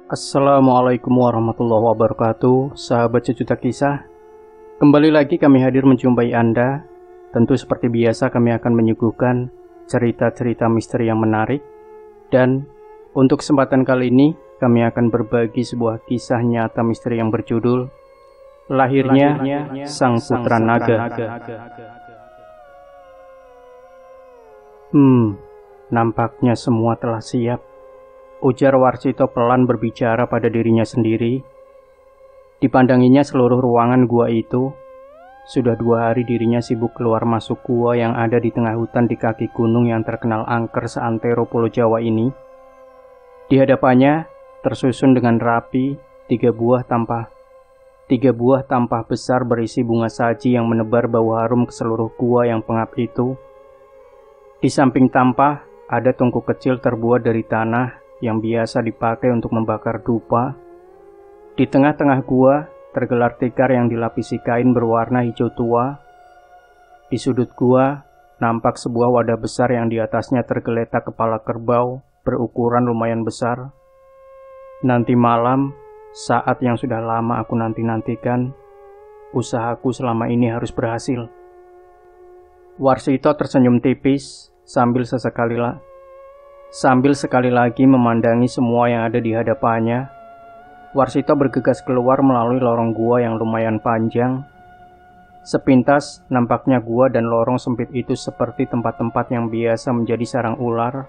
Assalamualaikum warahmatullahi wabarakatuh, sahabat sejuta kisah. Kembali lagi kami hadir menjumpai Anda. Tentu seperti biasa kami akan menyuguhkan cerita-cerita misteri yang menarik. Dan untuk kesempatan kali ini kami akan berbagi sebuah kisah nyata misteri yang berjudul Lahirnya Sang Putra Naga. Nampaknya semua telah siap, ujar Warsito pelan berbicara pada dirinya sendiri. Dipandanginya seluruh ruangan gua itu. Sudah 2 hari dirinya sibuk keluar masuk gua yang ada di tengah hutan di kaki gunung yang terkenal angker seantero Pulau Jawa ini. Di hadapannya tersusun dengan rapi 3 buah tampah besar berisi bunga saji yang menebar bau harum ke seluruh gua yang pengap itu. Di samping tampah ada tungku kecil terbuat dari tanah yang biasa dipakai untuk membakar dupa. Di tengah-tengah gua tergelar tikar yang dilapisi kain berwarna hijau tua. Di sudut gua nampak sebuah wadah besar yang di atasnya tergeletak kepala kerbau berukuran lumayan besar. Nanti malam, saat yang sudah lama aku nanti-nantikan, usahaku selama ini harus berhasil. Warsito tersenyum tipis sambil sekali lagi memandangi semua yang ada di hadapannya. Warsito bergegas keluar melalui lorong gua yang lumayan panjang. Sepintas nampaknya gua dan lorong sempit itu seperti tempat-tempat yang biasa menjadi sarang ular.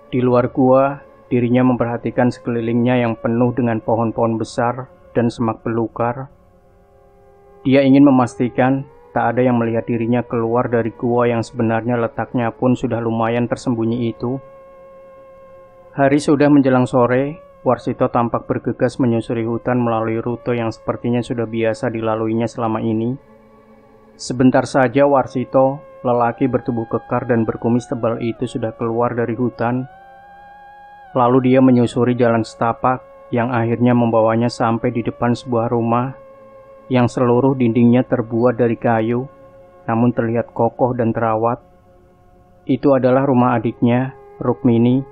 Di luar gua, dirinya memperhatikan sekelilingnya yang penuh dengan pohon-pohon besar dan semak belukar. Dia ingin memastikan tak ada yang melihat dirinya keluar dari gua yang sebenarnya letaknya pun sudah lumayan tersembunyi itu. Hari sudah menjelang sore, Warsito tampak bergegas menyusuri hutan melalui rute yang sepertinya sudah biasa dilaluinya selama ini. Sebentar saja Warsito, lelaki bertubuh kekar dan berkumis tebal itu sudah keluar dari hutan. Lalu dia menyusuri jalan setapak yang akhirnya membawanya sampai di depan sebuah rumah yang seluruh dindingnya terbuat dari kayu, namun terlihat kokoh dan terawat. Itu adalah rumah adiknya, Rukmini.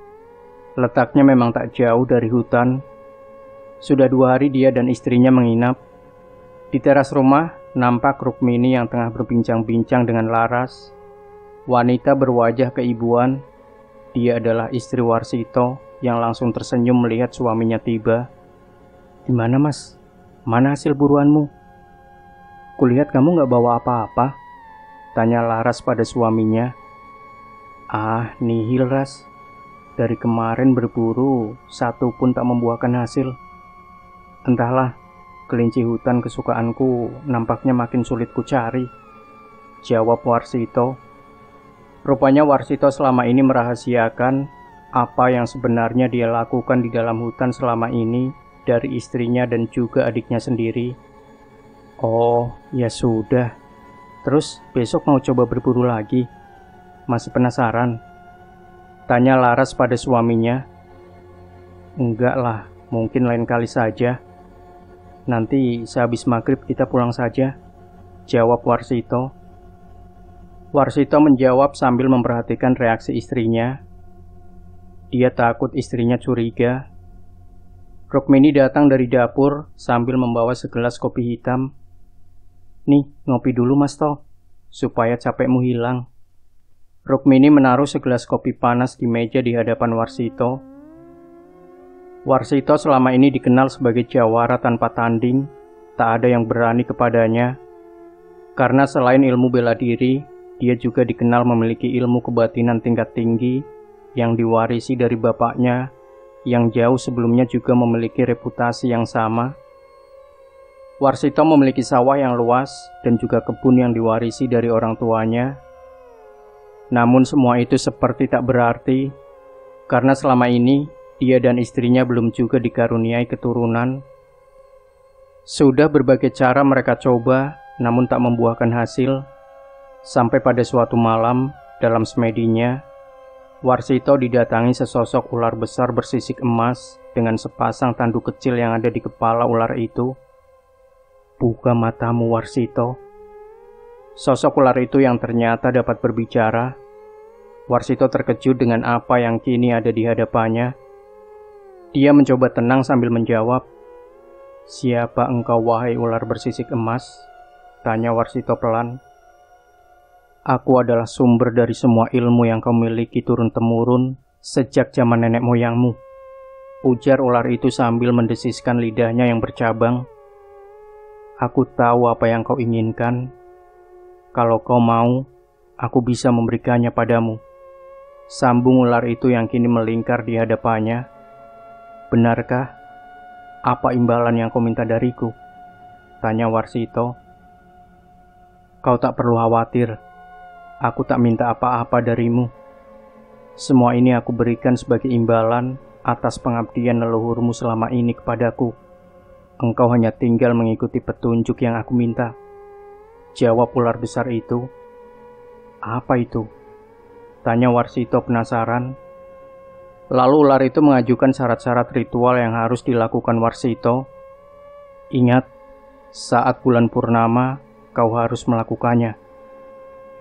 Letaknya memang tak jauh dari hutan. Sudah 2 hari dia dan istrinya menginap. Di teras rumah, nampak Rukmini yang tengah berbincang-bincang dengan Laras. Wanita berwajah keibuan. Dia adalah istri Warsito yang langsung tersenyum melihat suaminya tiba. "Gimana mas? Mana hasil buruanmu? Kulihat kamu gak bawa apa-apa," tanya Laras pada suaminya. "Ah, nihil Ras. Dari kemarin berburu, satu pun tak membuahkan hasil. Entahlah, kelinci hutan kesukaanku nampaknya makin sulit kucari," jawab Warsito. Rupanya Warsito selama ini merahasiakan apa yang sebenarnya dia lakukan di dalam hutan selama ini dari istrinya dan juga adiknya sendiri. "Oh, ya sudah. Terus besok mau coba berburu lagi? Masih penasaran?" tanya Laras pada suaminya. "Enggak lah, mungkin lain kali saja. Nanti sehabis maghrib kita pulang saja," jawab Warsito. Warsito menjawab sambil memperhatikan reaksi istrinya. Dia takut istrinya curiga. Rukmini datang dari dapur sambil membawa segelas kopi hitam. "Nih, ngopi dulu mas toh, supaya capekmu hilang." Rukmini menaruh segelas kopi panas di meja di hadapan Warsito. Warsito selama ini dikenal sebagai jawara tanpa tanding, tak ada yang berani kepadanya. Karena selain ilmu bela diri, dia juga dikenal memiliki ilmu kebatinan tingkat tinggi yang diwarisi dari bapaknya, yang jauh sebelumnya juga memiliki reputasi yang sama. Warsito memiliki sawah yang luas dan juga kebun yang diwarisi dari orang tuanya. Namun semua itu seperti tak berarti, karena selama ini dia dan istrinya belum juga dikaruniai keturunan. Sudah berbagai cara mereka coba, namun tak membuahkan hasil. Sampai pada suatu malam, dalam semedinya, Warsito didatangi sesosok ular besar bersisik emas dengan sepasang tanduk kecil yang ada di kepala ular itu. "Buka matamu, Warsito." Sosok ular itu yang ternyata dapat berbicara. Warsito terkejut dengan apa yang kini ada di hadapannya. Dia mencoba tenang sambil menjawab. "Siapa engkau, wahai ular bersisik emas?" tanya Warsito pelan. "Aku adalah sumber dari semua ilmu yang kau miliki turun-temurun sejak zaman nenek moyangmu," ujar ular itu sambil mendesiskan lidahnya yang bercabang. "Aku tahu apa yang kau inginkan. Kalau kau mau, aku bisa memberikannya padamu," sambung ular itu yang kini melingkar di hadapannya. "Benarkah? Apa imbalan yang kau minta dariku?" tanya Warsito. "Kau tak perlu khawatir. Aku tak minta apa-apa darimu. Semua ini aku berikan sebagai imbalan atas pengabdian leluhurmu selama ini kepadaku. Engkau hanya tinggal mengikuti petunjuk yang aku minta," jawab ular besar itu. "Apa itu?" tanya Warsito penasaran. Lalu ular itu mengajukan syarat-syarat ritual yang harus dilakukan Warsito. "Ingat, saat bulan purnama, kau harus melakukannya.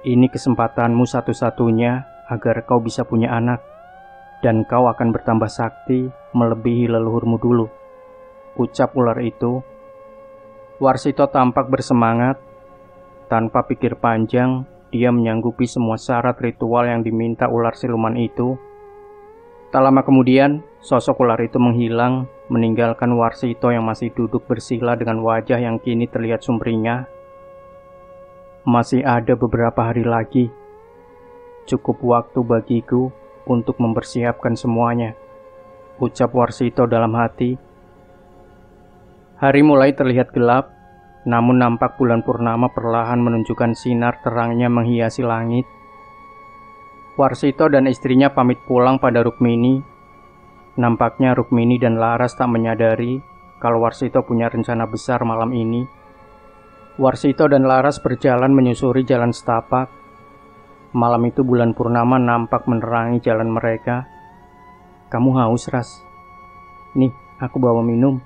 Ini kesempatanmu satu-satunya agar kau bisa punya anak, dan kau akan bertambah sakti melebihi leluhurmu dulu," ucap ular itu. Warsito tampak bersemangat. Tanpa pikir panjang, dia menyanggupi semua syarat ritual yang diminta ular siluman itu. Tak lama kemudian, sosok ular itu menghilang, meninggalkan Warsito yang masih duduk bersila dengan wajah yang kini terlihat sumringah. "Masih ada beberapa hari lagi. Cukup waktu bagiku untuk mempersiapkan semuanya," ucap Warsito dalam hati. Hari mulai terlihat gelap, namun nampak bulan purnama perlahan menunjukkan sinar terangnya menghiasi langit. Warsito dan istrinya pamit pulang pada Rukmini. Nampaknya Rukmini dan Laras tak menyadari kalau Warsito punya rencana besar malam ini. Warsito dan Laras berjalan menyusuri jalan setapak. Malam itu bulan purnama nampak menerangi jalan mereka. "Kamu haus, Ras? Nih, aku bawa minum.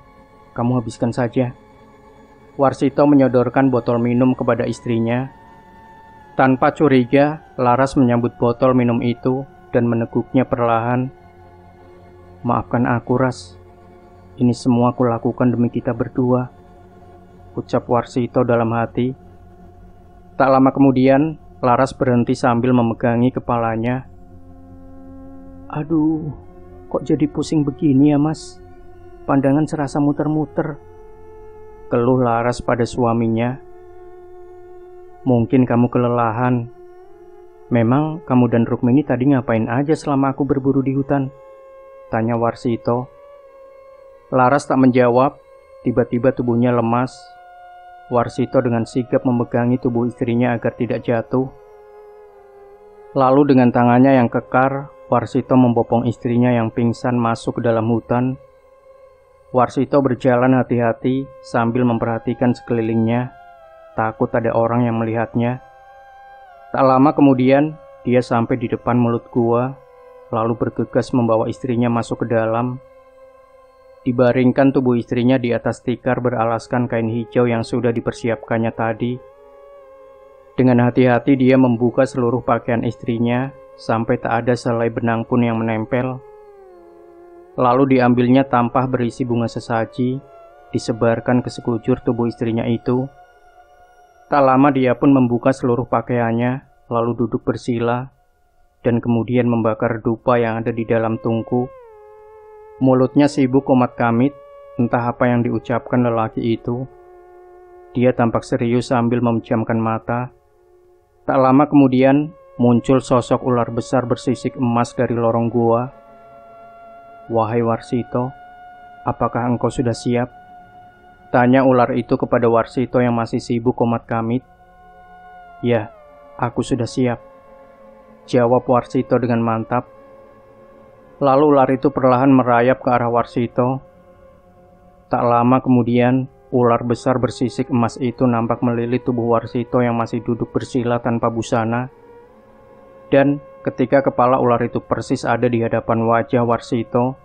Kamu habiskan saja." Warsito menyodorkan botol minum kepada istrinya. Tanpa curiga, Laras menyambut botol minum itu dan meneguknya perlahan. "Maafkan aku, Ras. Ini semua aku lakukan demi kita berdua," ucap Warsito dalam hati. Tak lama kemudian, Laras berhenti sambil memegangi kepalanya. "Aduh, kok jadi pusing begini ya, Mas? Pandangan serasa muter-muter," keluh Laras pada suaminya. "Mungkin kamu kelelahan. Memang kamu dan Rukmini tadi ngapain aja selama aku berburu di hutan?" tanya Warsito. Laras tak menjawab. Tiba-tiba tubuhnya lemas. Warsito dengan sigap memegangi tubuh istrinya agar tidak jatuh. Lalu dengan tangannya yang kekar, Warsito membopong istrinya yang pingsan masuk ke dalam hutan. Warsito berjalan hati-hati sambil memperhatikan sekelilingnya. Takut ada orang yang melihatnya. Tak lama kemudian, dia sampai di depan mulut gua, lalu bergegas membawa istrinya masuk ke dalam. Dibaringkan tubuh istrinya di atas tikar beralaskan kain hijau yang sudah dipersiapkannya tadi. Dengan hati-hati dia membuka seluruh pakaian istrinya, sampai tak ada selai benang pun yang menempel. Lalu diambilnya tampah berisi bunga sesaji, disebarkan ke sekujur tubuh istrinya itu. Tak lama dia pun membuka seluruh pakaiannya, lalu duduk bersila, dan kemudian membakar dupa yang ada di dalam tungku. Mulutnya sibuk komat-kamit, entah apa yang diucapkan lelaki itu. Dia tampak serius sambil memejamkan mata. Tak lama kemudian, muncul sosok ular besar bersisik emas dari lorong gua. "Wahai Warsito, apakah engkau sudah siap?" tanya ular itu kepada Warsito yang masih sibuk komat-kamit. "Ya, aku sudah siap," jawab Warsito dengan mantap. Lalu ular itu perlahan merayap ke arah Warsito. Tak lama kemudian, Ular besar bersisik emas itu nampak melilit tubuh Warsito yang masih duduk bersila tanpa busana. Dan ketika kepala ular itu persis ada di hadapan wajah Warsito,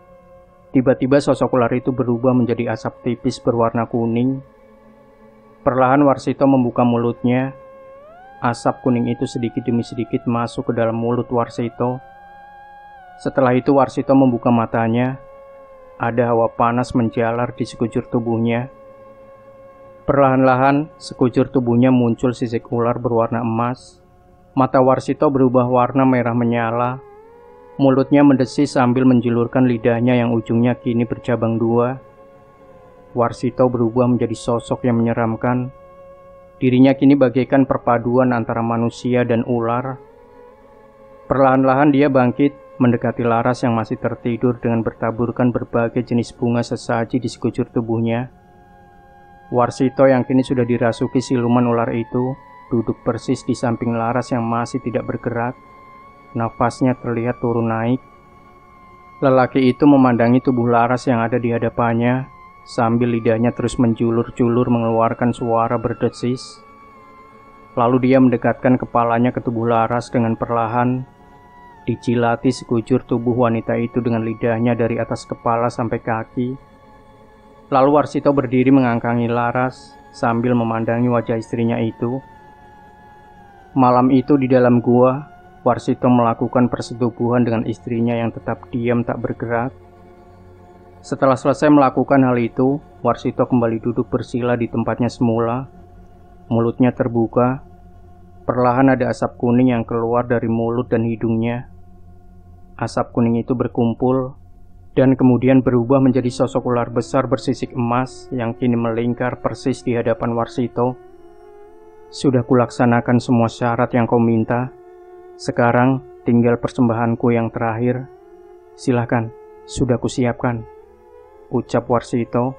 tiba-tiba sosok ular itu berubah menjadi asap tipis berwarna kuning. Perlahan Warsito membuka mulutnya. Asap kuning itu sedikit demi sedikit masuk ke dalam mulut Warsito. Setelah itu Warsito membuka matanya. Ada hawa panas menjalar di sekujur tubuhnya. Perlahan-lahan, sekujur tubuhnya muncul sisik ular berwarna emas. Mata Warsito berubah warna merah menyala. Mulutnya mendesis sambil menjulurkan lidahnya yang ujungnya kini bercabang dua. Warsito berubah menjadi sosok yang menyeramkan. Dirinya kini bagaikan perpaduan antara manusia dan ular. Perlahan-lahan dia bangkit, mendekati Laras yang masih tertidur dengan bertaburkan berbagai jenis bunga sesaji di sekujur tubuhnya. Warsito yang kini sudah dirasuki siluman ular itu, duduk persis di samping Laras yang masih tidak bergerak. Nafasnya terlihat turun naik. Lelaki itu memandangi tubuh Laras yang ada di hadapannya, sambil lidahnya terus menjulur-julur mengeluarkan suara berdesis. Lalu dia mendekatkan kepalanya ke tubuh Laras dengan perlahan, dijilati sekujur tubuh wanita itu dengan lidahnya dari atas kepala sampai kaki. Lalu Warsito berdiri mengangkangi Laras sambil memandangi wajah istrinya itu. Malam itu di dalam gua, Warsito melakukan persetubuhan dengan istrinya yang tetap diam tak bergerak. Setelah selesai melakukan hal itu, Warsito kembali duduk bersila di tempatnya semula. Mulutnya terbuka. Perlahan ada asap kuning yang keluar dari mulut dan hidungnya. Asap kuning itu berkumpul dan kemudian berubah menjadi sosok ular besar bersisik emas yang kini melingkar persis di hadapan Warsito. Sudah kulaksanakan semua syarat yang kau minta. Sekarang tinggal persembahanku yang terakhir. Silakan, sudah kusiapkan, ucap Warsito.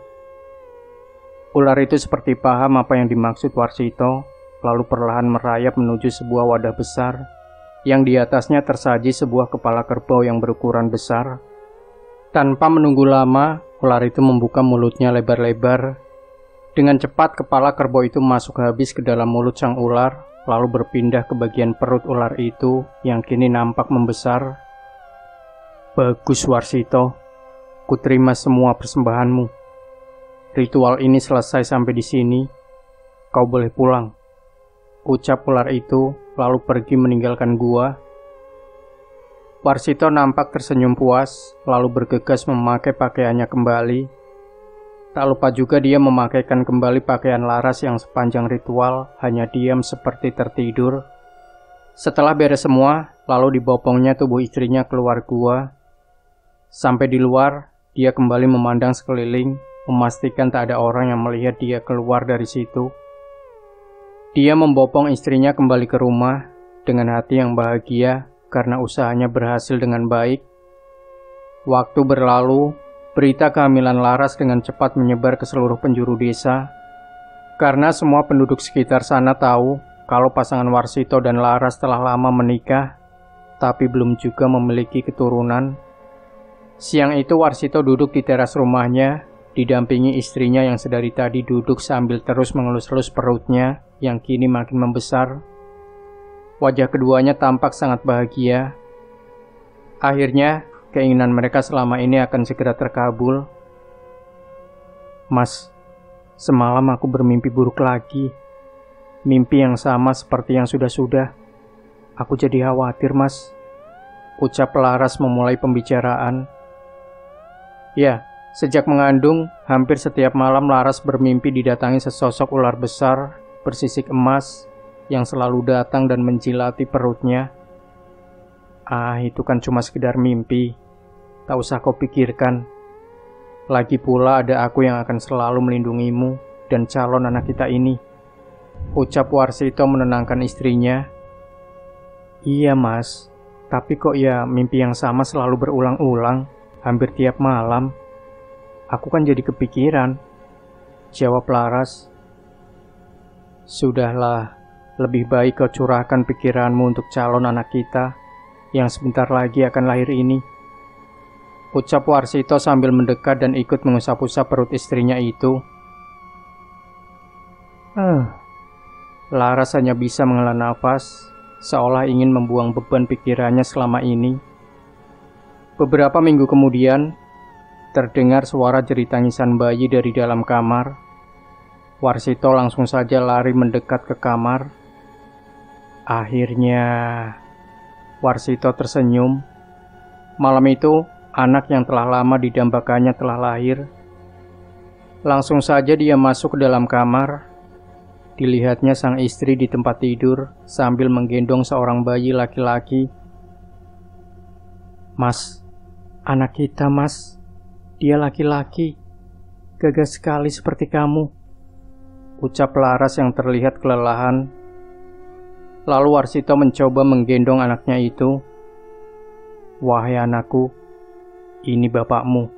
Ular itu seperti paham apa yang dimaksud Warsito, lalu perlahan merayap menuju sebuah wadah besar, yang di atasnya tersaji sebuah kepala kerbau yang berukuran besar. Tanpa menunggu lama, ular itu membuka mulutnya lebar-lebar. Dengan cepat kepala kerbau itu masuk habis ke dalam mulut sang ular, lalu berpindah ke bagian perut ular itu yang kini nampak membesar. Bagus Warsito, kuterima semua persembahanmu. Ritual ini selesai sampai di sini. Kau boleh pulang, ucap ular itu, lalu pergi meninggalkan gua. Warsito nampak tersenyum puas, lalu bergegas memakai pakaiannya kembali. Tak lupa juga dia memakaikan kembali pakaian Laras yang sepanjang ritual hanya diam seperti tertidur. Setelah beres semua, lalu dibopongnya tubuh istrinya keluar gua. Sampai di luar, dia kembali memandang sekeliling, memastikan tak ada orang yang melihat dia keluar dari situ. Dia membopong istrinya kembali ke rumah dengan hati yang bahagia karena usahanya berhasil dengan baik. Waktu berlalu, berita kehamilan Laras dengan cepat menyebar ke seluruh penjuru desa. Karena semua penduduk sekitar sana tahu kalau pasangan Warsito dan Laras telah lama menikah, tapi belum juga memiliki keturunan. Siang itu Warsito duduk di teras rumahnya, didampingi istrinya yang sedari tadi duduk sambil terus mengelus-elus perutnya yang kini makin membesar. Wajah keduanya tampak sangat bahagia. Akhirnya, keinginan mereka selama ini akan segera terkabul. Mas, semalam aku bermimpi buruk lagi. Mimpi yang sama seperti yang sudah-sudah. Aku jadi khawatir, Mas, ucap Laras memulai pembicaraan. Ya, sejak mengandung, hampir setiap malam Laras bermimpi didatangi sesosok ular besar bersisik emas yang selalu datang dan menjilati perutnya. Itu kan cuma sekedar mimpi. Tak usah kau pikirkan. Lagi pula ada aku yang akan selalu melindungimu dan calon anak kita ini, ucap Warsito menenangkan istrinya. Iya mas, tapi kok ya mimpi yang sama selalu berulang-ulang, hampir tiap malam. Aku kan jadi kepikiran, jawab Laras. Sudahlah, lebih baik kau curahkan pikiranmu untuk calon anak kita yang sebentar lagi akan lahir ini, ucap Warsito sambil mendekat dan ikut mengusap-usap perut istrinya itu. Laras hanya bisa menghela nafas, seolah ingin membuang beban pikirannya selama ini. Beberapa minggu kemudian, terdengar suara jerit tangisan bayi dari dalam kamar. Warsito langsung saja lari mendekat ke kamar. Akhirnya, Warsito tersenyum. Malam itu, anak yang telah lama didambakannya telah lahir. Langsung saja dia masuk ke dalam kamar. Dilihatnya sang istri di tempat tidur sambil menggendong seorang bayi laki-laki. "Mas, anak kita mas, dia laki-laki, gagah sekali seperti kamu," ucap Laras yang terlihat kelelahan. Lalu Warsito mencoba menggendong anaknya itu. "Wahai anakku, ini bapakmu,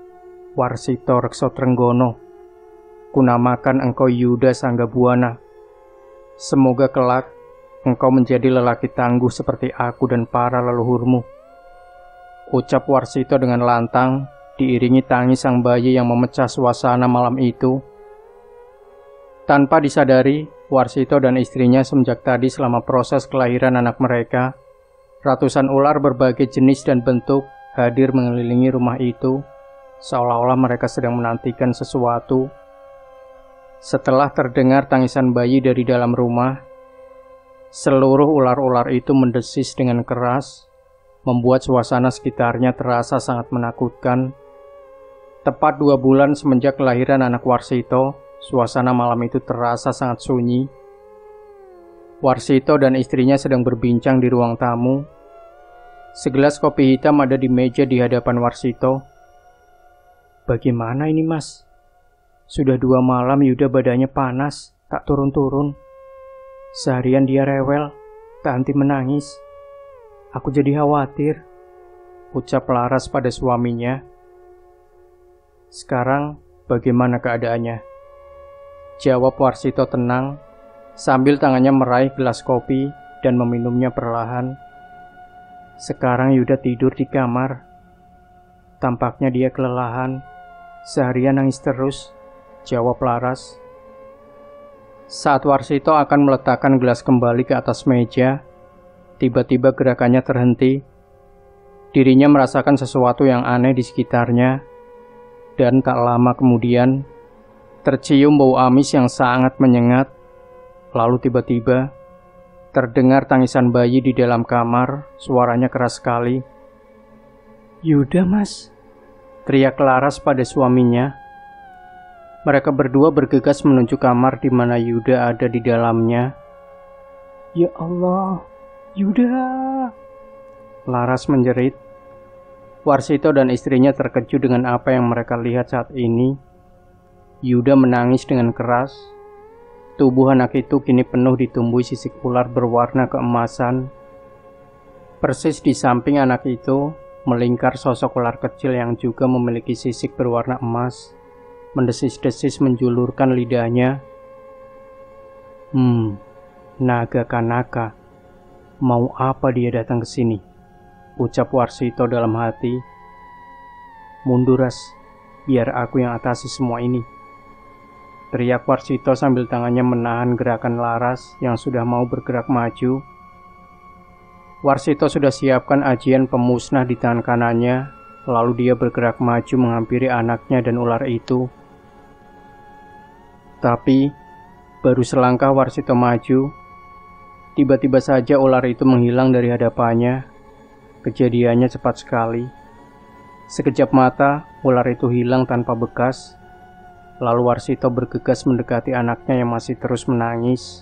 Warsito Rekso Trenggono. Kunamakan engkau Yuda Sanggabuana. Semoga kelak engkau menjadi lelaki tangguh seperti aku dan para leluhurmu," ucap Warsito dengan lantang, diiringi tangis sang bayi yang memecah suasana malam itu. Tanpa disadari, Warsito dan istrinya semenjak tadi selama proses kelahiran anak mereka, ratusan ular berbagai jenis dan bentuk hadir mengelilingi rumah itu, seolah-olah mereka sedang menantikan sesuatu. Setelah terdengar tangisan bayi dari dalam rumah, seluruh ular-ular itu mendesis dengan keras, membuat suasana sekitarnya terasa sangat menakutkan. Tepat 2 bulan semenjak kelahiran anak Warsito, suasana malam itu terasa sangat sunyi. Warsito dan istrinya sedang berbincang di ruang tamu. Segelas kopi hitam ada di meja di hadapan Warsito. "Bagaimana ini mas? Sudah 2 malam Yuda badannya panas, tak turun-turun. Seharian dia rewel, tak henti menangis. Aku jadi khawatir," ucap Laras pada suaminya. "Sekarang bagaimana keadaannya?" jawab Warsito tenang, sambil tangannya meraih gelas kopi dan meminumnya perlahan. "Sekarang Yuda tidur di kamar. Tampaknya dia kelelahan, seharian nangis terus," jawab Laras. Saat Warsito akan meletakkan gelas kembali ke atas meja, tiba-tiba gerakannya terhenti. Dirinya merasakan sesuatu yang aneh di sekitarnya, dan tak lama kemudian tercium bau amis yang sangat menyengat. Lalu tiba-tiba terdengar tangisan bayi di dalam kamar, suaranya keras sekali. "Yuda mas," teriak Laras pada suaminya. Mereka berdua bergegas menuju kamar di mana Yuda ada di dalamnya. "Ya Allah, Yuda!" Laras menjerit. Warsito dan istrinya terkejut dengan apa yang mereka lihat saat ini. Yuda menangis dengan keras. Tubuh anak itu kini penuh ditumbuhi sisik ular berwarna keemasan. Persis di samping anak itu, melingkar sosok ular kecil yang juga memiliki sisik berwarna emas. Mendesis-desis menjulurkan lidahnya. Naga Kanaka. Mau apa dia datang ke sini?" ucap Warsito dalam hati. "Mundur Ras, biar aku yang atasi semua ini," teriak Warsito sambil tangannya menahan gerakan Laras yang sudah mau bergerak maju. Warsito sudah siapkan ajian pemusnah di tangan kanannya, lalu dia bergerak maju menghampiri anaknya dan ular itu. Tapi, baru selangkah Warsito maju, tiba-tiba saja ular itu menghilang dari hadapannya. Kejadiannya cepat sekali. Sekejap mata, ular itu hilang tanpa bekas. Lalu Warsito bergegas mendekati anaknya yang masih terus menangis.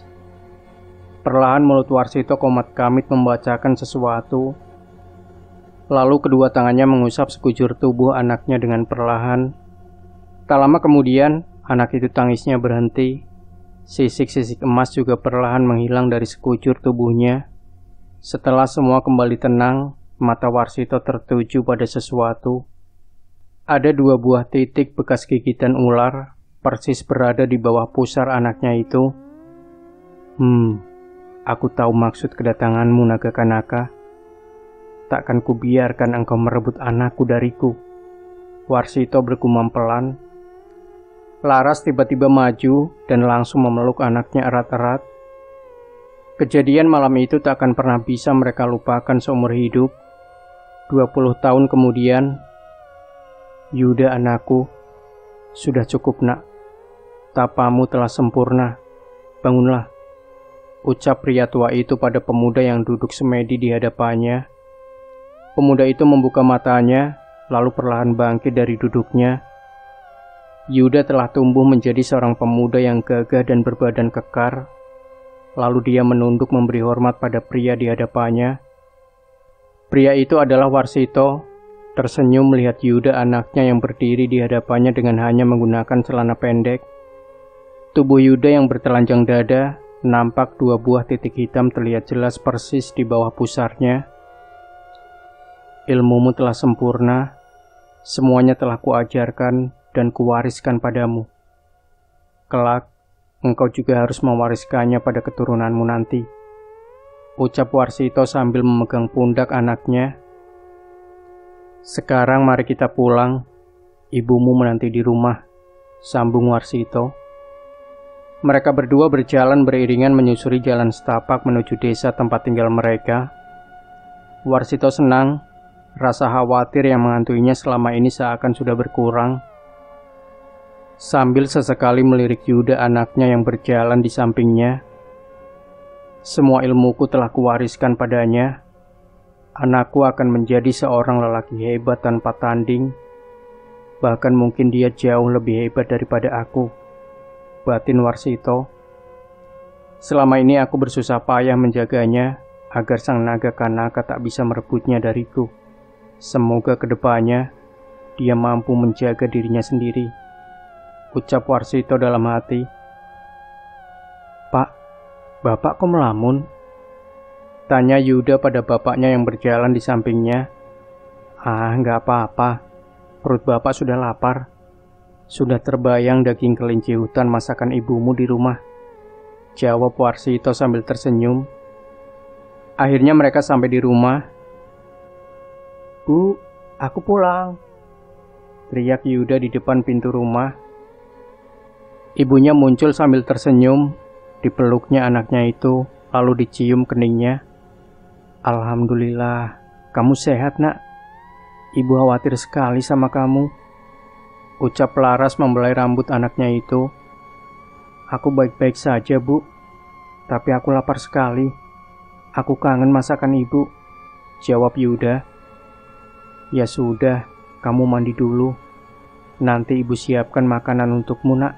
Perlahan mulut Warsito komat-kamit membacakan sesuatu. Lalu kedua tangannya mengusap sekujur tubuh anaknya dengan perlahan. Tak lama kemudian, anak itu tangisnya berhenti. Sisik-sisik emas juga perlahan menghilang dari sekujur tubuhnya. Setelah semua kembali tenang, mata Warsito tertuju pada sesuatu. Ada 2 buah titik bekas gigitan ular, persis berada di bawah pusar anaknya itu. Aku tahu maksud kedatanganmu, Naga Kanaka. Takkan kubiarkan engkau merebut anakku dariku," Warsito bergumam pelan. Laras tiba-tiba maju dan langsung memeluk anaknya erat-erat. Kejadian malam itu tak akan pernah bisa mereka lupakan seumur hidup. 20 tahun kemudian, "Yuda anakku, sudah cukup nak. Tapamu telah sempurna. Bangunlah," ucap pria tua itu pada pemuda yang duduk semedi di hadapannya. Pemuda itu membuka matanya, lalu perlahan bangkit dari duduknya. Yuda telah tumbuh menjadi seorang pemuda yang gagah dan berbadan kekar. Lalu dia menunduk memberi hormat pada pria di hadapannya. Pria itu adalah Warsito, tersenyum melihat Yuda anaknya yang berdiri di hadapannya dengan hanya menggunakan celana pendek. Tubuh Yuda yang bertelanjang dada, nampak 2 buah titik hitam terlihat jelas persis di bawah pusarnya. "Ilmumu telah sempurna, semuanya telah kuajarkan dan kuwariskan padamu. Kelak, engkau juga harus mewariskannya pada keturunanmu nanti," ucap Warsito sambil memegang pundak anaknya. "Sekarang mari kita pulang, ibumu menanti di rumah," sambung Warsito. Mereka berdua berjalan beriringan menyusuri jalan setapak menuju desa tempat tinggal mereka. Warsito senang, rasa khawatir yang mengantuinya selama ini seakan sudah berkurang. Sambil sesekali melirik Yuda anaknya yang berjalan di sampingnya. "Semua ilmuku telah kuwariskan padanya. Anakku akan menjadi seorang lelaki hebat tanpa tanding. Bahkan mungkin dia jauh lebih hebat daripada aku," batin Warsito. "Selama ini aku bersusah payah menjaganya agar sang naga Kanaka tak bisa merebutnya dariku. Semoga kedepannya dia mampu menjaga dirinya sendiri," ucap Warsito dalam hati. "Pak, bapak kok melamun?" tanya Yuda pada bapaknya yang berjalan di sampingnya. "Ah, nggak apa-apa. Perut bapak sudah lapar. Sudah terbayang daging kelinci hutan masakan ibumu di rumah," jawab Warsito sambil tersenyum. Akhirnya mereka sampai di rumah. "Bu, aku pulang," teriak Yuda di depan pintu rumah. Ibunya muncul sambil tersenyum, dipeluknya anaknya itu, lalu dicium keningnya. "Alhamdulillah, kamu sehat nak. Ibu khawatir sekali sama kamu," ucap Laras membelai rambut anaknya itu. "Aku baik-baik saja bu, tapi aku lapar sekali. Aku kangen masakan ibu," jawab Yuda. "Ya sudah, kamu mandi dulu. Nanti ibu siapkan makanan untukmu nak,"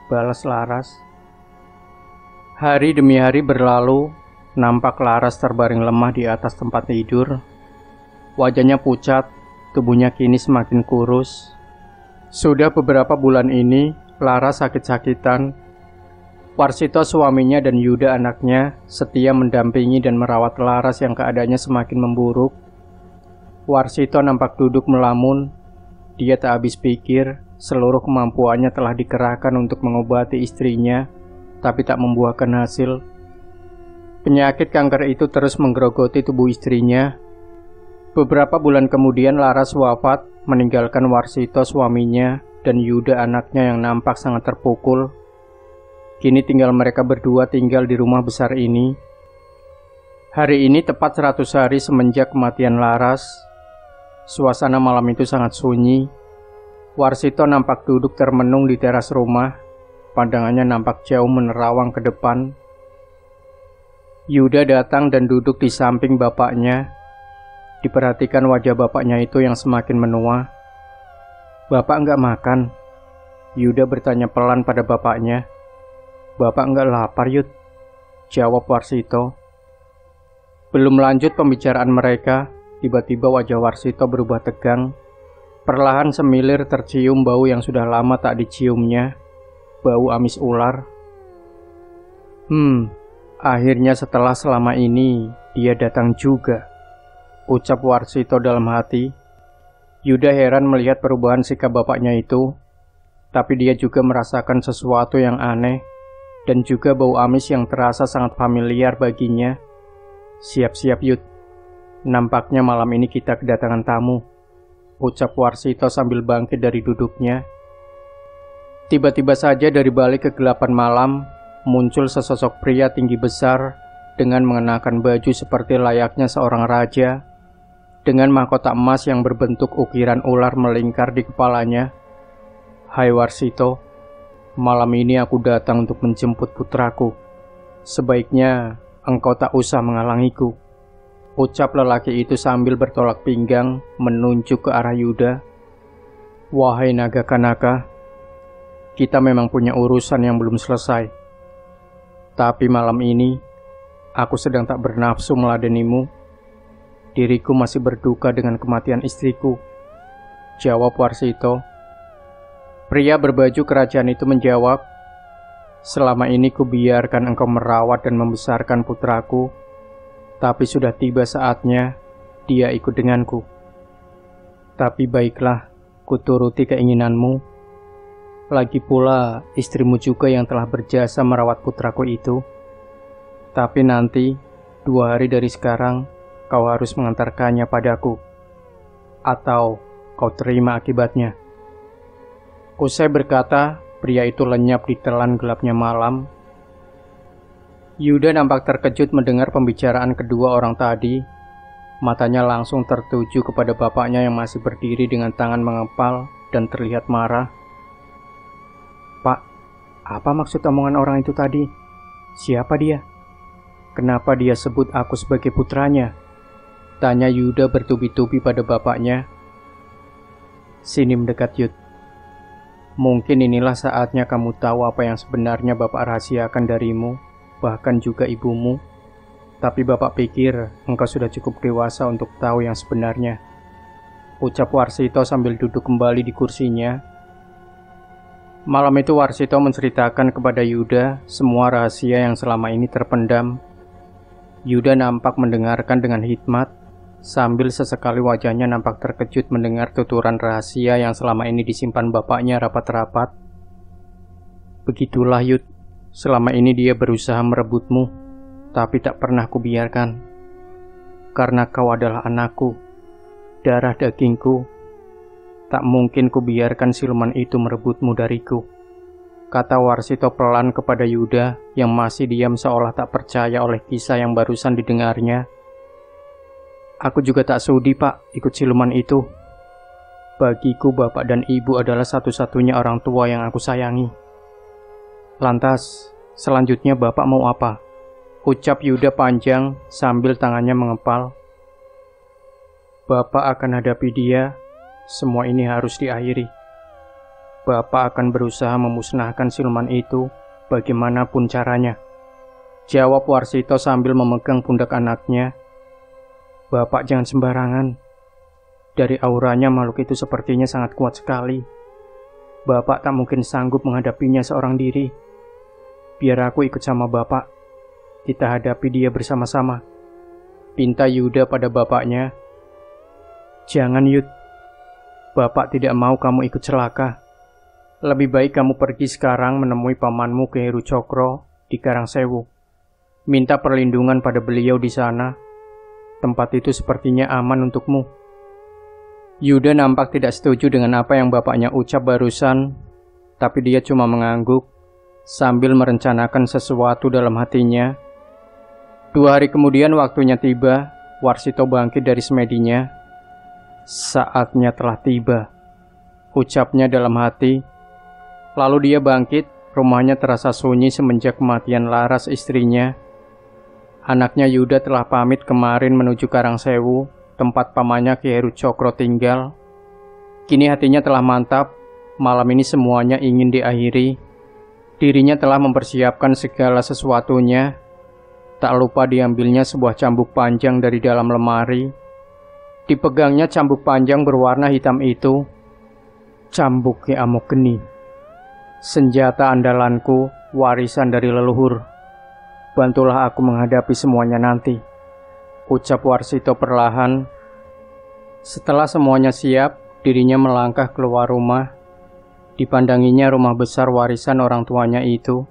balas Laras. Hari demi hari berlalu, nampak Laras terbaring lemah di atas tempat tidur. Wajahnya pucat, tubuhnya kini semakin kurus. Sudah beberapa bulan ini, Laras sakit-sakitan. Warsito suaminya dan Yuda anaknya setia mendampingi dan merawat Laras yang keadaannya semakin memburuk. Warsito nampak duduk melamun. Dia tak habis pikir, seluruh kemampuannya telah dikerahkan untuk mengobati istrinya, tapi tak membuahkan hasil. Penyakit kanker itu terus menggerogoti tubuh istrinya. Beberapa bulan kemudian Laras wafat, meninggalkan Warsito suaminya dan Yuda anaknya yang nampak sangat terpukul. Kini tinggal mereka berdua tinggal di rumah besar ini. Hari ini tepat 100 hari semenjak kematian Laras. Suasana malam itu sangat sunyi. Warsito nampak duduk termenung di teras rumah. Pandangannya nampak jauh menerawang ke depan. Yuda datang dan duduk di samping bapaknya. Diperhatikan wajah bapaknya itu yang semakin menua. "Bapak enggak makan?" Yuda bertanya pelan pada bapaknya. "Bapak enggak lapar, Yud?" jawab Warsito. Belum lanjut pembicaraan mereka, tiba-tiba wajah Warsito berubah tegang. Perlahan semilir tercium bau yang sudah lama tak diciumnya, bau amis ular. Akhirnya setelah selama ini, dia datang juga," ucap Warsito dalam hati. Yuda heran melihat perubahan sikap bapaknya itu, tapi dia juga merasakan sesuatu yang aneh, dan juga bau amis yang terasa sangat familiar baginya. "Siap-siap Yud, nampaknya malam ini kita kedatangan tamu," ucap Warsito sambil bangkit dari duduknya. Tiba-tiba saja dari balik kegelapan malam, muncul sesosok pria tinggi besar dengan mengenakan baju seperti layaknya seorang raja, dengan mahkota emas yang berbentuk ukiran ular melingkar di kepalanya. "Hai Warsito, malam ini aku datang untuk menjemput putraku. Sebaiknya engkau tak usah menghalangiku," ucap lelaki itu sambil bertolak pinggang menunjuk ke arah Yuda. "Wahai naga Kanaka, kita memang punya urusan yang belum selesai. Tapi malam ini, aku sedang tak bernafsu meladenimu. Diriku masih berduka dengan kematian istriku," jawab Warsito. Pria berbaju kerajaan itu menjawab, "Selama ini kubiarkan engkau merawat dan membesarkan putraku, tapi sudah tiba saatnya dia ikut denganku. Tapi baiklah, kuturuti keinginanmu. Lagi pula istrimu juga yang telah berjasa merawat putraku itu. Tapi nanti, 2 hari dari sekarang, kau harus mengantarkannya padaku, atau kau terima akibatnya." Usai berkata, pria itu lenyap di telan gelapnya malam. Yuda nampak terkejut mendengar pembicaraan kedua orang tadi. Matanya langsung tertuju kepada bapaknya yang masih berdiri dengan tangan mengepal dan terlihat marah. "Pak, apa maksud omongan orang itu tadi? Siapa dia? Kenapa dia sebut aku sebagai putranya?" tanya Yuda bertubi-tubi pada bapaknya. "Sini mendekat, Yud. Mungkin inilah saatnya kamu tahu apa yang sebenarnya Bapak rahasiakan darimu, bahkan juga ibumu. Tapi Bapak pikir engkau sudah cukup dewasa untuk tahu yang sebenarnya," ucap Warsito sambil duduk kembali di kursinya. Malam itu Warsito menceritakan kepada Yuda semua rahasia yang selama ini terpendam. Yuda nampak mendengarkan dengan hikmat, sambil sesekali wajahnya nampak terkejut mendengar tuturan rahasia yang selama ini disimpan bapaknya rapat-rapat. "Begitulah Yud, selama ini dia berusaha merebutmu, tapi tak pernah kubiarkan. Karena kau adalah anakku, darah dagingku, tak mungkin kubiarkan siluman itu merebutmu dariku," kata Warsito pelan kepada Yuda yang masih diam seolah tak percaya oleh kisah yang barusan didengarnya. "Aku juga tak sudi, Pak, ikut siluman itu. Bagiku bapak dan ibu adalah satu-satunya orang tua yang aku sayangi." "Lantas, selanjutnya bapak mau apa?" ucap Yuda panjang sambil tangannya mengepal. "Bapak akan hadapi dia. Semua ini harus diakhiri. Bapak akan berusaha memusnahkan siluman itu bagaimanapun caranya," jawab Warsito sambil memegang pundak anaknya. "Bapak jangan sembarangan. Dari auranya makhluk itu sepertinya sangat kuat sekali. Bapak tak mungkin sanggup menghadapinya seorang diri. Biar aku ikut sama Bapak. Kita hadapi dia bersama-sama," pinta Yuda pada bapaknya. "Jangan Yud. Bapak tidak mau kamu ikut celaka. Lebih baik kamu pergi sekarang menemui pamanmu Ki Heru Cokro di Karangsewu. Minta perlindungan pada beliau di sana. Tempat itu sepertinya aman untukmu." Yuda nampak tidak setuju dengan apa yang bapaknya ucap barusan, tapi dia cuma mengangguk sambil merencanakan sesuatu dalam hatinya. 2 hari kemudian waktunya tiba, Warsito bangkit dari semedinya. "Saatnya telah tiba," ucapnya dalam hati. Lalu dia bangkit, rumahnya terasa sunyi semenjak kematian Laras istrinya. Anaknya Yuda telah pamit kemarin menuju Karangsewu, tempat pamannya Ki Heru Cokro tinggal. Kini hatinya telah mantap, malam ini semuanya ingin diakhiri. Dirinya telah mempersiapkan segala sesuatunya. Tak lupa diambilnya sebuah cambuk panjang dari dalam lemari. Dipegangnya cambuk panjang berwarna hitam itu. Cambuk Ki Amok Geni. Senjata andalanku, warisan dari leluhur. Bantulah aku menghadapi semuanya nanti, ucap Warsito perlahan. Setelah semuanya siap, dirinya melangkah keluar rumah. Dipandanginya rumah besar warisan orang tuanya itu.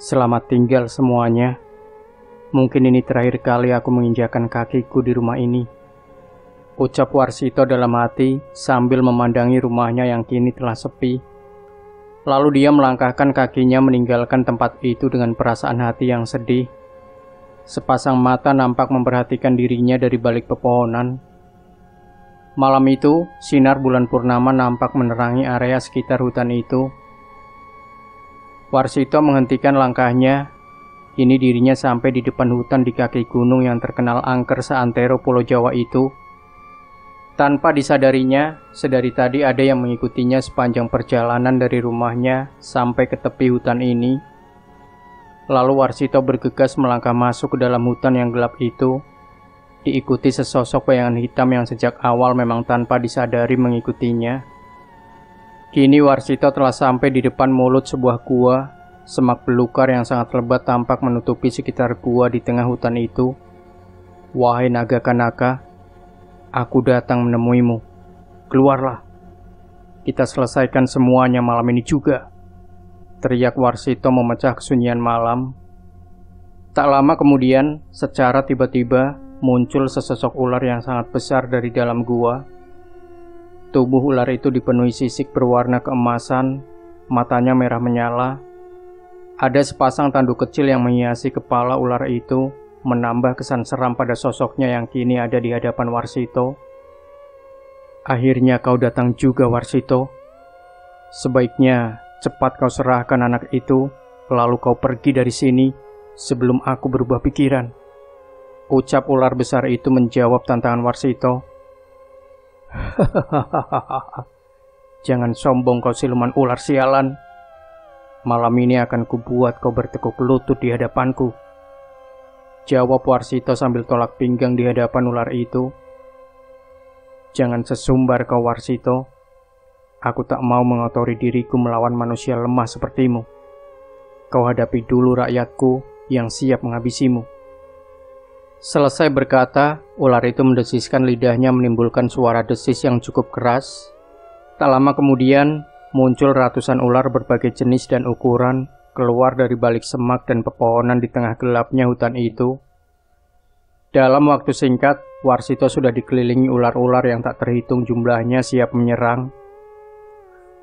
Selamat tinggal semuanya. Mungkin ini terakhir kali aku menginjakkan kakiku di rumah ini, ucap Warsito dalam hati sambil memandangi rumahnya yang kini telah sepi. Lalu dia melangkahkan kakinya meninggalkan tempat itu dengan perasaan hati yang sedih. Sepasang mata nampak memperhatikan dirinya dari balik pepohonan. Malam itu, sinar bulan purnama nampak menerangi area sekitar hutan itu. Warsito menghentikan langkahnya. Kini dirinya sampai di depan hutan di kaki gunung yang terkenal angker seantero Pulau Jawa itu. Tanpa disadarinya, sedari tadi ada yang mengikutinya sepanjang perjalanan dari rumahnya sampai ke tepi hutan ini. Lalu Warsito bergegas melangkah masuk ke dalam hutan yang gelap itu, diikuti sesosok bayangan hitam yang sejak awal memang tanpa disadari mengikutinya. Kini Warsito telah sampai di depan mulut sebuah gua. Semak belukar yang sangat lebat tampak menutupi sekitar gua di tengah hutan itu. Wahai naga kanaka, aku datang menemuimu. Keluarlah. Kita selesaikan semuanya malam ini juga. Teriak Warsito memecah kesunyian malam. Tak lama kemudian, secara tiba-tiba muncul sesosok ular yang sangat besar dari dalam gua. Tubuh ular itu dipenuhi sisik berwarna keemasan, matanya merah menyala. Ada sepasang tanduk kecil yang menghiasi kepala ular itu, menambah kesan seram pada sosoknya yang kini ada di hadapan Warsito. Akhirnya kau datang juga, Warsito. Sebaiknya cepat kau serahkan anak itu, lalu kau pergi dari sini sebelum aku berubah pikiran. Ucap ular besar itu menjawab tantangan Warsito. Hahaha. Jangan sombong kau siluman ular sialan. Malam ini akan kubuat kau bertekuk lutut di hadapanku. Jawab Warsito sambil tolak pinggang di hadapan ular itu. Jangan sesumbar kau, Warsito. Aku tak mau mengotori diriku melawan manusia lemah sepertimu. Kau hadapi dulu rakyatku yang siap menghabisimu. Selesai berkata, ular itu mendesiskan lidahnya menimbulkan suara desis yang cukup keras. Tak lama kemudian, muncul ratusan ular berbagai jenis dan ukuran keluar dari balik semak dan pepohonan di tengah gelapnya hutan itu. Dalam waktu singkat, Warsito sudah dikelilingi ular-ular yang tak terhitung jumlahnya siap menyerang.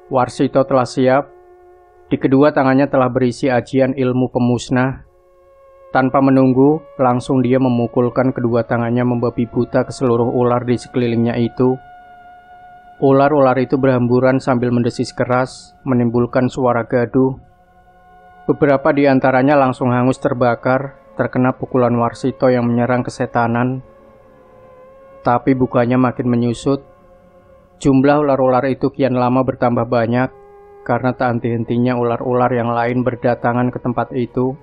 Warsito telah siap. Di kedua tangannya telah berisi ajian ilmu pemusnah. Tanpa menunggu, langsung dia memukulkan kedua tangannya membabi buta ke seluruh ular di sekelilingnya itu. Ular-ular itu berhamburan sambil mendesis keras, menimbulkan suara gaduh. Beberapa di antaranya langsung hangus terbakar, terkena pukulan Warsito yang menyerang kesetanan. Tapi bukannya makin menyusut. Jumlah ular-ular itu kian lama bertambah banyak, karena tak henti-hentinya ular-ular yang lain berdatangan ke tempat itu.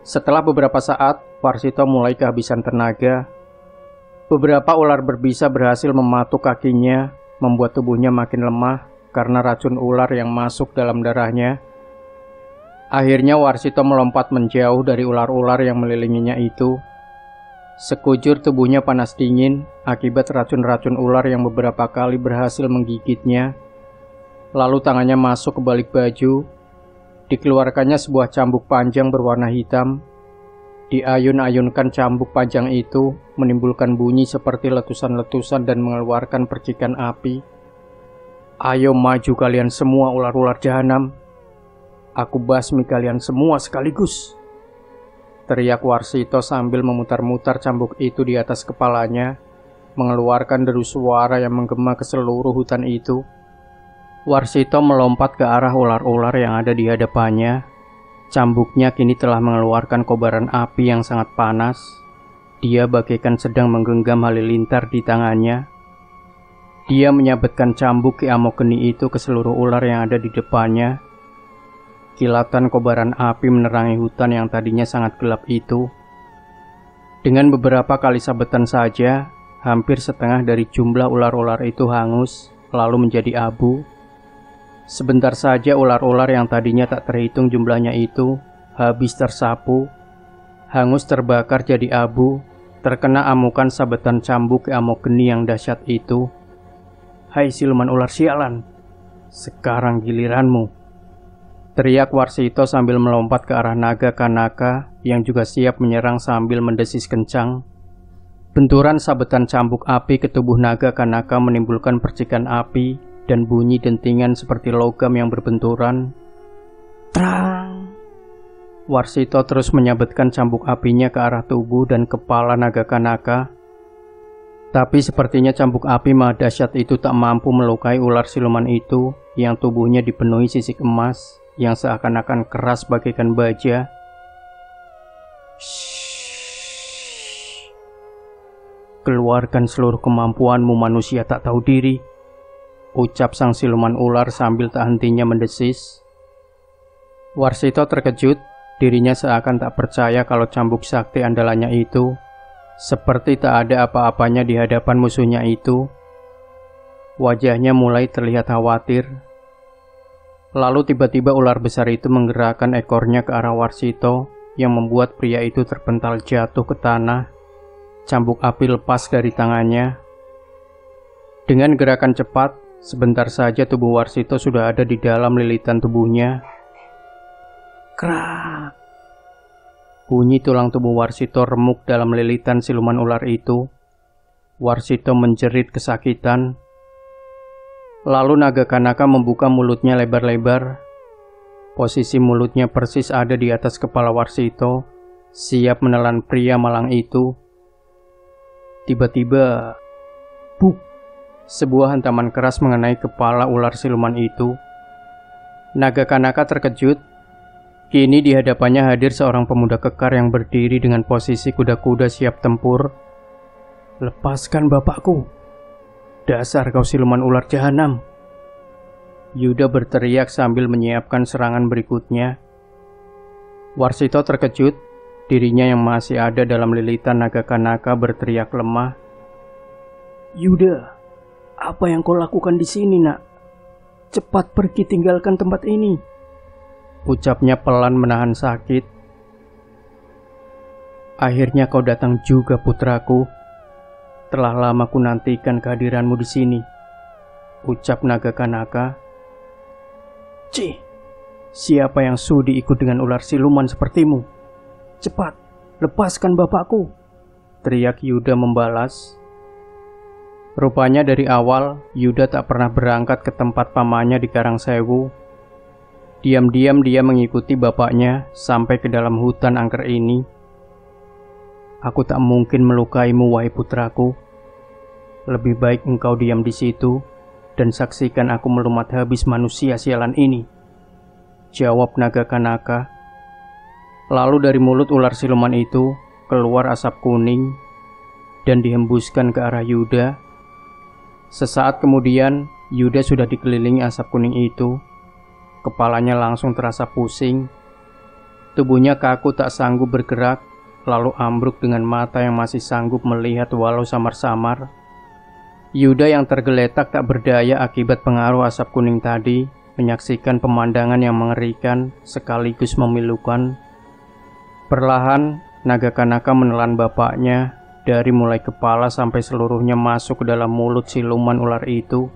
Setelah beberapa saat, Warsito mulai kehabisan tenaga. Beberapa ular berbisa berhasil mematuk kakinya, membuat tubuhnya makin lemah karena racun ular yang masuk dalam darahnya. Akhirnya Warsito melompat menjauh dari ular-ular yang melilinginya itu. Sekujur tubuhnya panas dingin akibat racun-racun ular yang beberapa kali berhasil menggigitnya. Lalu tangannya masuk ke balik baju. Dikeluarkannya sebuah cambuk panjang berwarna hitam. Diayun-ayunkan cambuk panjang itu menimbulkan bunyi seperti letusan-letusan dan mengeluarkan percikan api. Ayo maju kalian semua ular-ular jahanam. Aku basmi kalian semua sekaligus. Teriak Warsito sambil memutar-mutar cambuk itu di atas kepalanya, mengeluarkan deru suara yang menggema ke seluruh hutan itu. Warsito melompat ke arah ular-ular yang ada di hadapannya. Cambuknya kini telah mengeluarkan kobaran api yang sangat panas. Dia bagaikan sedang menggenggam halilintar di tangannya. Dia menyabetkan cambuk Ki Amok Geni itu ke seluruh ular yang ada di depannya. Kilatan kobaran api menerangi hutan yang tadinya sangat gelap itu. Dengan beberapa kali sabetan saja, hampir setengah dari jumlah ular-ular itu hangus, lalu menjadi abu. Sebentar saja ular-ular yang tadinya tak terhitung jumlahnya itu habis tersapu, hangus terbakar jadi abu, terkena amukan sabetan cambuk Amok Geni yang dahsyat itu. Hai siluman ular sialan, sekarang giliranmu. Teriak Warsito sambil melompat ke arah naga kanaka yang juga siap menyerang sambil mendesis kencang. Benturan sabetan cambuk api ke tubuh naga kanaka menimbulkan percikan api dan bunyi dentingan seperti logam yang berbenturan. Trang! Warsito terus menyabetkan cambuk apinya ke arah tubuh dan kepala naga kanaka. Tapi sepertinya cambuk api maha dahsyat itu tak mampu melukai ular siluman itu yang tubuhnya dipenuhi sisik emas yang seakan-akan keras bagaikan baja. Shhh. Keluarkan seluruh kemampuanmu manusia tak tahu diri, ucap sang siluman ular sambil tak hentinya mendesis. Warsito terkejut, dirinya seakan tak percaya kalau cambuk sakti andalannya itu seperti tak ada apa-apanya di hadapan musuhnya itu. Wajahnya mulai terlihat khawatir. Lalu tiba-tiba ular besar itu menggerakkan ekornya ke arah Warsito yang membuat pria itu terpental jatuh ke tanah. Cambuk api lepas dari tangannya. Dengan gerakan cepat, sebentar saja tubuh Warsito sudah ada di dalam lilitan tubuhnya. Krak! Bunyi tulang tubuh Warsito remuk dalam lilitan siluman ular itu. Warsito menjerit kesakitan. Lalu naga kanaka membuka mulutnya lebar-lebar. Posisi mulutnya persis ada di atas kepala Warsito, siap menelan pria malang itu. Tiba-tiba, buk! Sebuah hantaman keras mengenai kepala ular siluman itu. Naga kanaka terkejut. Kini di hadapannya hadir seorang pemuda kekar yang berdiri dengan posisi kuda-kuda siap tempur. Lepaskan bapakku! Dasar kau siluman ular jahanam! Yuda berteriak sambil menyiapkan serangan berikutnya. Warsito terkejut, dirinya yang masih ada dalam lilitan naga kanaka berteriak lemah. Yuda, apa yang kau lakukan di sini, nak? Cepat pergi tinggalkan tempat ini, ucapnya pelan menahan sakit. Akhirnya kau datang juga, putraku. Telah lama ku nantikan kehadiranmu di sini, ucap naga kanaka. Cih, siapa yang sudi ikut dengan ular siluman sepertimu? Cepat, lepaskan bapakku, teriak Yuda membalas. Rupanya dari awal, Yuda tak pernah berangkat ke tempat pamannya di Karangsewu. Diam-diam dia mengikuti bapaknya sampai ke dalam hutan angker ini. Aku tak mungkin melukaimu, wahai putraku. Lebih baik engkau diam di situ dan saksikan aku melumat habis manusia sialan ini, jawab naga kanaka. Lalu dari mulut ular siluman itu keluar asap kuning dan dihembuskan ke arah Yuda. Sesaat kemudian, Yuda sudah dikelilingi asap kuning itu. Kepalanya langsung terasa pusing. Tubuhnya kaku tak sanggup bergerak, lalu ambruk dengan mata yang masih sanggup melihat walau samar-samar. Yuda yang tergeletak tak berdaya akibat pengaruh asap kuning tadi, menyaksikan pemandangan yang mengerikan sekaligus memilukan. Perlahan, naga kanaka menelan bapaknya dari mulai kepala sampai seluruhnya masuk ke dalam mulut siluman ular itu.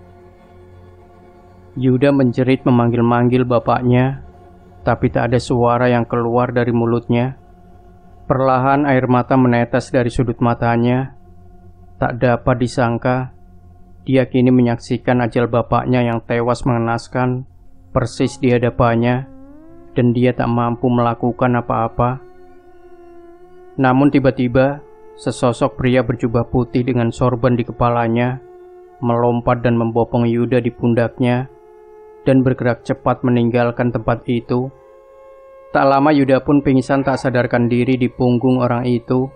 Yuda menjerit memanggil-manggil bapaknya, tapi tak ada suara yang keluar dari mulutnya. Perlahan air mata menetes dari sudut matanya. Tak dapat disangka, dia kini menyaksikan ajal bapaknya yang tewas mengenaskan persis di hadapannya, dan dia tak mampu melakukan apa-apa. Namun tiba-tiba, sesosok pria berjubah putih dengan sorban di kepalanya melompat dan membopong Yuda di pundaknya dan bergerak cepat meninggalkan tempat itu. Tak lama Yuda pun pingsan tak sadarkan diri di punggung orang itu.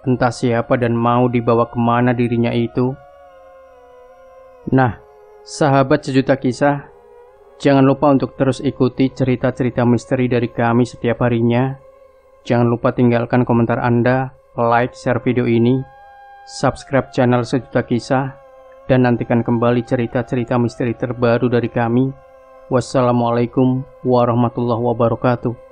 Entah siapa dan mau dibawa kemana dirinya itu. Nah, sahabat sejuta kisah, jangan lupa untuk terus ikuti cerita-cerita misteri dari kami setiap harinya. Jangan lupa tinggalkan komentar Anda, like, share video ini, subscribe channel Sejuta Kisah, dan nantikan kembali cerita-cerita misteri terbaru dari kami. Wassalamualaikum warahmatullahi wabarakatuh.